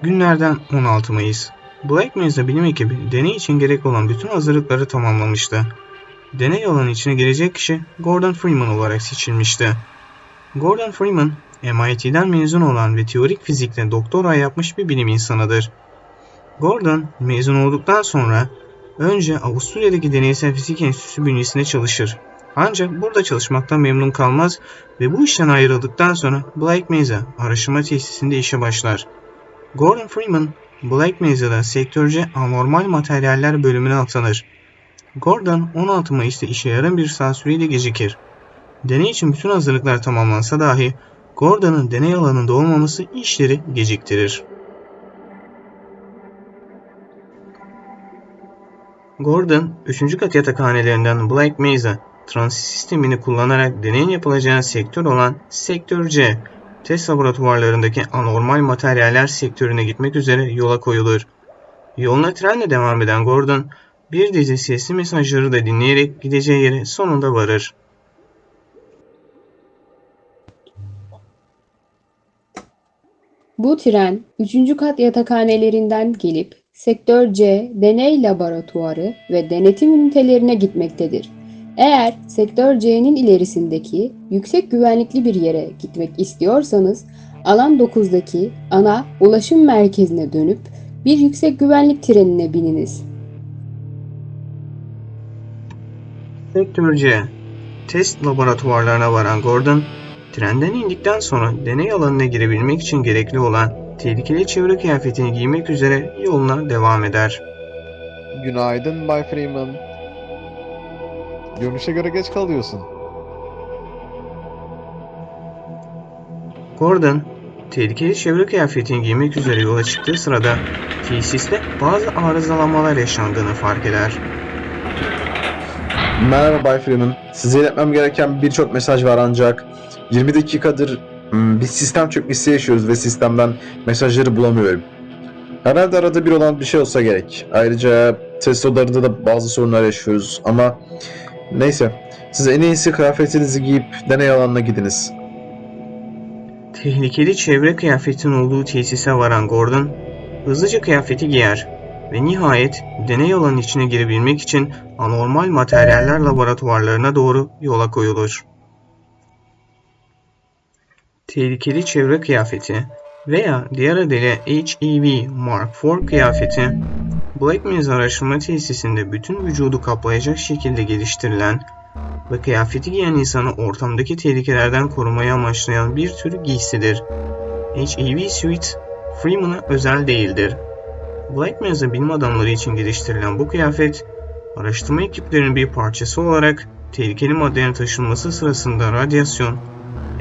Günlerden 16 Mayıs. Black Mesa bilim ekibi deney için gerekli olan bütün hazırlıkları tamamlamıştı. Deney alanı içine girecek kişi Gordon Freeman olarak seçilmişti. Gordon Freeman, MIT'den mezun olan ve teorik fizikle doktora yapmış bir bilim insanıdır. Gordon, mezun olduktan sonra önce Avusturya'daki Deneysel Fizik Enstitüsü bünyesinde çalışır. Ancak burada çalışmaktan memnun kalmaz ve bu işten ayrıldıktan sonra Black Mesa araştırma tesisinde işe başlar. Gordon Freeman, Black Mesa'da sektörce anormal materyaller bölümüne atanır. Gordon 16 Mayıs'ta işe yarım bir saat süreyle gecikir. Deney için bütün hazırlıklar tamamlansa dahi Gordon'ın deney alanında olmaması işleri geciktirir. Gordon, 3. kat yatakhanelerinden Black Mesa transit sistemini kullanarak deneyin yapılacağı sektör olan Sektör C, test laboratuvarlarındaki anormal materyaller sektörüne gitmek üzere yola koyulur. Yoluna trenle devam eden Gordon, bir dizi sesli mesajları da dinleyerek gideceği yere sonunda varır. Bu tren 3. kat yatakhanelerinden gelip Sektör C deney laboratuvarı ve denetim ünitelerine gitmektedir. Eğer Sektör C'nin ilerisindeki yüksek güvenlikli bir yere gitmek istiyorsanız alan 9'daki ana ulaşım merkezine dönüp bir yüksek güvenlik trenine bininiz. Sektör C, test laboratuvarlarına varan Gordon, trenden indikten sonra deney alanına girebilmek için gerekli olan tehlikeli çevre kıyafetini giymek üzere yoluna devam eder. Günaydın Bay Freeman. Görünüşe göre geç kalıyorsun. Gordon, tehlikeli çevre kıyafetini giymek üzere yola çıktığı sırada tesiste bazı arızalanmalar yaşandığını fark eder. Merhaba Bay Freeman. Size iletmem gereken birçok mesaj var ancak 20 dakikadır bir sistem çökmesi yaşıyoruz ve sistemden mesajları bulamıyorum. Herhalde arada bir olan bir şey olsa gerek. Ayrıca test odalarında da bazı sorunlar yaşıyoruz ama neyse. Siz en iyisi kıyafetinizi giyip deney alanına gidiniz. Tehlikeli çevre kıyafetinin olduğu tesise varan Gordon, hızlıca kıyafeti giyer ve nihayet deney alanının içine girebilmek için anormal materyaller laboratuvarlarına doğru yola koyulur. Tehlikeli çevre kıyafeti veya diğer adıyla HEV Mark IV kıyafeti, Black Mesa araştırma tesisinde bütün vücudu kaplayacak şekilde geliştirilen ve kıyafeti giyen insanı ortamdaki tehlikelerden korumayı amaçlayan bir tür giysidir. HEV Suite, Freeman'a özel değildir. Black Mesa bilim adamları için geliştirilen bu kıyafet, araştırma ekiplerinin bir parçası olarak tehlikeli maddelerin taşınması sırasında radyasyon,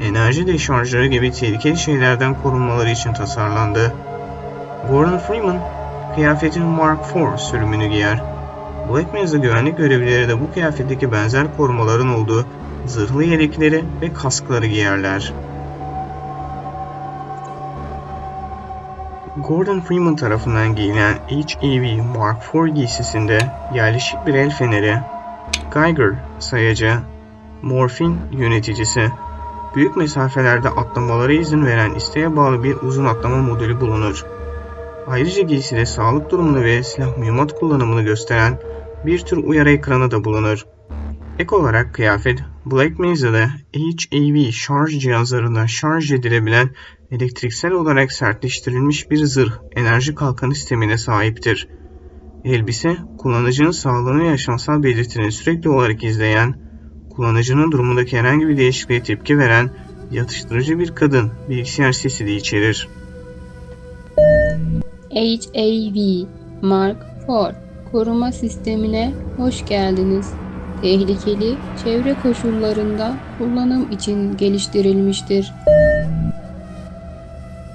enerji deşarjları gibi tehlikeli şeylerden korunmaları için tasarlandı. Gordon Freeman, kıyafetin Mark IV sürümünü giyer. Black Mesa güvenlik görevlileri de bu kıyafetteki benzer korumaların olduğu zırhlı yelekleri ve kaskları giyerler. Gordon Freeman tarafından giyilen HEV Mark IV giysisinde yerleşik bir el feneri, Geiger sayacı, morfin yöneticisi, büyük mesafelerde atlamalara izin veren isteğe bağlı bir uzun atlama modülü bulunur. Ayrıca giyside sağlık durumunu ve silah mühimmat kullanımını gösteren bir tür uyarı ekranı da bulunur. Ek olarak kıyafet, Black Mesa'da HEV şarj cihazlarında şarj edilebilen elektriksel olarak sertleştirilmiş bir zırh enerji kalkanı sistemine sahiptir. Elbise, kullanıcının sağlığını ve yaşamsal belirtilerini sürekli olarak izleyen, kullanıcının durumundaki herhangi bir değişikliğe tepki veren, yatıştırıcı bir kadın bilgisayar sesi de içerir. HAV Mark IV koruma sistemine hoş geldiniz. Tehlikeli çevre koşullarında kullanım için geliştirilmiştir.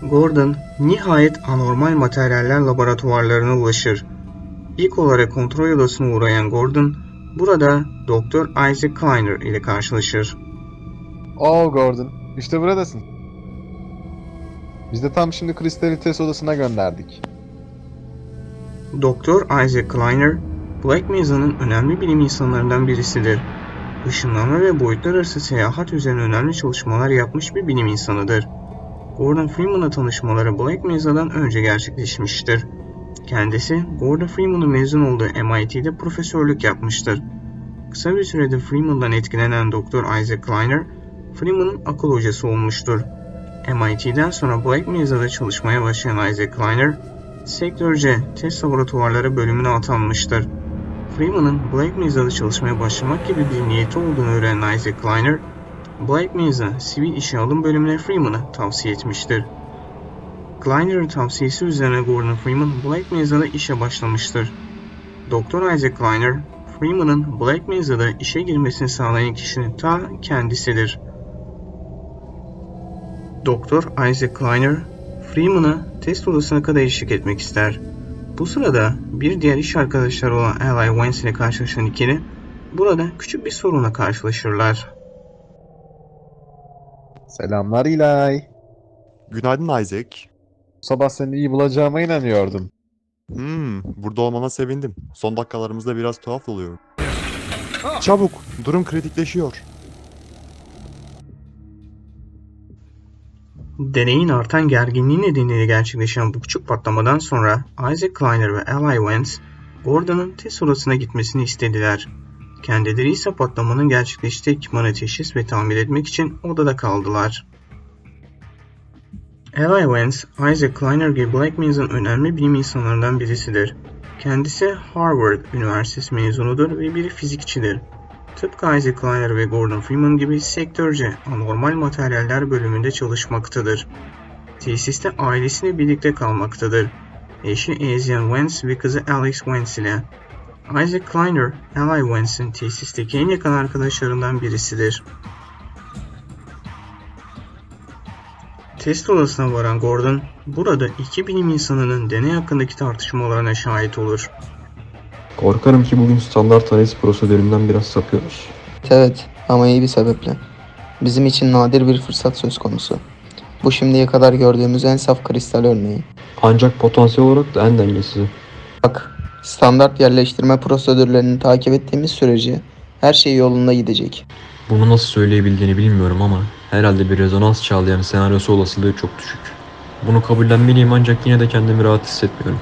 Gordon, nihayet anormal materyaller laboratuvarlarına ulaşır. İlk olarak kontrol odasına uğrayan Gordon, burada Dr. Isaac Kleiner ile karşılaşır. Oh Gordon, işte buradasın. Biz de tam şimdi Kristal'i test odasına gönderdik. Dr. Isaac Kleiner, Black Mesa'nın önemli bilim insanlarından birisidir. Işınlanma ve boyutlar arası seyahat üzerine önemli çalışmalar yapmış bir bilim insanıdır. Gordon Freeman'la tanışmaları Black Mesa'dan önce gerçekleşmiştir. Kendisi, Gordon Freeman'ın mezun olduğu MIT'de profesörlük yapmıştır. Kısa bir sürede Freeman'dan etkilenen Dr. Isaac Kleiner, Freeman'ın akıl hocası olmuştur. MIT'den sonra Black Mesa'da çalışmaya başlayan Isaac Kleiner, Sektör C test laboratuvarları bölümüne atanmıştır. Freeman'ın Black Mesa'da çalışmaya başlamak gibi bir niyeti olduğunu öğrenen Isaac Kleiner, Black Mesa sivil işe alım bölümüne Freeman'ı tavsiye etmiştir. Kleiner'ın tavsiyesi üzerine Gordon Freeman Black Mesa'da işe başlamıştır. Dr. Isaac Kleiner, Freeman'ın Black Mesa'da işe girmesini sağlayan kişinin ta kendisidir. Dr. Isaac Kleiner, Freeman'a test odasına kadar eşlik etmek ister. Bu sırada bir diğer iş arkadaşları olan Eli Vance ile karşılaşan ikili, burada küçük bir sorunla karşılaşırlar. Selamlar İlay. Günaydın Isaac. Bu sabah seni iyi bulacağıma inanıyordum. Burada olmana sevindim. Son dakikalarımızda biraz tuhaf oluyor. Çabuk, durum kritikleşiyor. Deneyin artan gerginliği nedeniyle gerçekleşen bu küçük patlamadan sonra Isaac Kleiner ve Eli Vance, Gordon'un test odasına gitmesini istediler. Kendileri ise patlamanın gerçekleştiği ekipmanı teşhis ve tamir etmek için odada kaldılar. Eli Vance, Isaac Kleiner gibi Black Mesa'nın önemli bilim insanlarından birisidir. Kendisi Harvard Üniversitesi mezunudur ve bir fizikçidir. Tıpkı Isaac Kleiner ve Gordon Freeman gibi sektörce anormal materyaller bölümünde çalışmaktadır. Tesiste ailesiyle birlikte kalmaktadır. Eşi Asian Vance ve kızı Alex Vance ile. Isaac Kleiner, Eli Vance'in tesisteki en yakın arkadaşlarından birisidir. Test odasına varan Gordon, burada iki bilim insanının deney hakkındaki tartışmalarına şahit olur. Korkarım ki bugün standart analiz prosedüründen biraz sapıyoruz. Evet ama iyi bir sebeple. Bizim için nadir bir fırsat söz konusu. Bu şimdiye kadar gördüğümüz en saf kristal örneği. Ancak potansiyel olarak da en dengesizi. Bak, standart yerleştirme prosedürlerini takip ettiğimiz sürece her şey yolunda gidecek. Bunu nasıl söyleyebildiğini bilmiyorum ama herhalde bir rezonans çağlayan senaryosu olasılığı çok düşük. Bunu kabullenmeliyim ancak yine de kendimi rahat hissetmiyorum.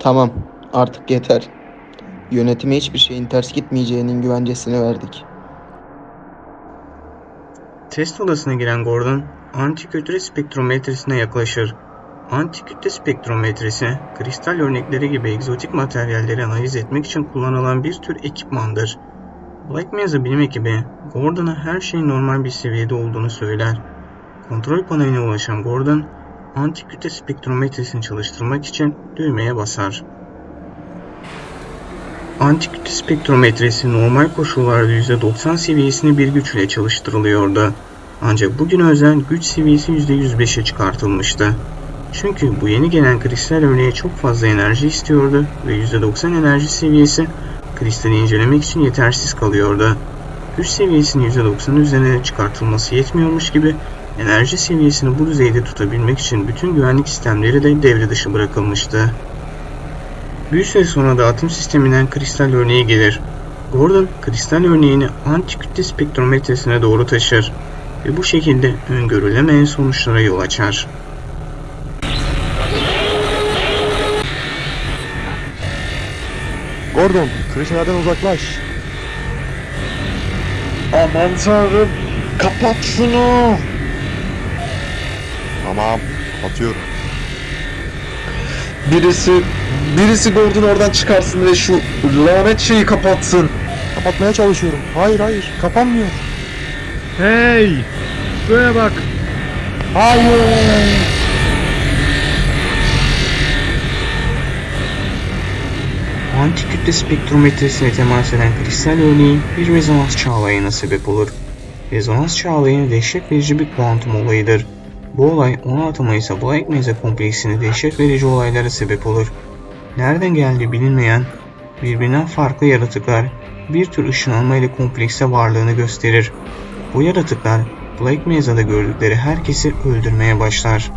Tamam, artık yeter. Yönetime hiçbir şeyin ters gitmeyeceğinin güvencesini verdik. Test odasına giren Gordon, antikütle spektrometresine yaklaşır. Antikütle spektrometresi, kristal örnekleri gibi egzotik materyalleri analiz etmek için kullanılan bir tür ekipmandır. Black Mesa bilim ekibi, Gordon'a her şeyin normal bir seviyede olduğunu söyler. Kontrol paneline ulaşan Gordon, antikütle spektrometresini çalıştırmak için düğmeye basar. Antikütle spektrometresi normal koşullarda %90 seviyesinde bir güç ile çalıştırılıyordu. Ancak bugün özel güç seviyesi %105'e çıkartılmıştı. Çünkü bu yeni gelen kristal örneği çok fazla enerji istiyordu ve %90 enerji seviyesi kristali incelemek için yetersiz kalıyordu. Güç seviyesinin %90 üzerine çıkartılması yetmiyormuş gibi enerji seviyesini bu düzeyde tutabilmek için bütün güvenlik sistemleri de devre dışı bırakılmıştı. Bir süre sonra dağıtım sisteminden kristal örneği gelir. Gordon, kristal örneğini antikütle spektrometresine doğru taşır ve bu şekilde öngörülemeyen sonuçlara yol açar. Gordon, krişelerden uzaklaş. Aman tanrım, kapat şunu. Tamam, atıyorum. Birisi Gordon oradan çıkarsın ve şu lanet şeyi kapatsın. Kapatmaya çalışıyorum. Hayır, kapanmıyor. Hey! Şuraya bak. Hayır! Antikütle spektrometresine temas eden kristal örneği bir rezonans çağlayına sebep olur. Rezonans çağlayı dehşet verici bir kuantum olayıdır. Bu olay 16 Mayıs'a Black Mesa kompleksinde dehşet verici olaylara sebep olur. Nereden geldiği bilinmeyen, birbirinden farklı yaratıklar bir tür ışınlanma ile komplekste varlığını gösterir. Bu yaratıklar Black Mesa'da gördükleri herkesi öldürmeye başlar.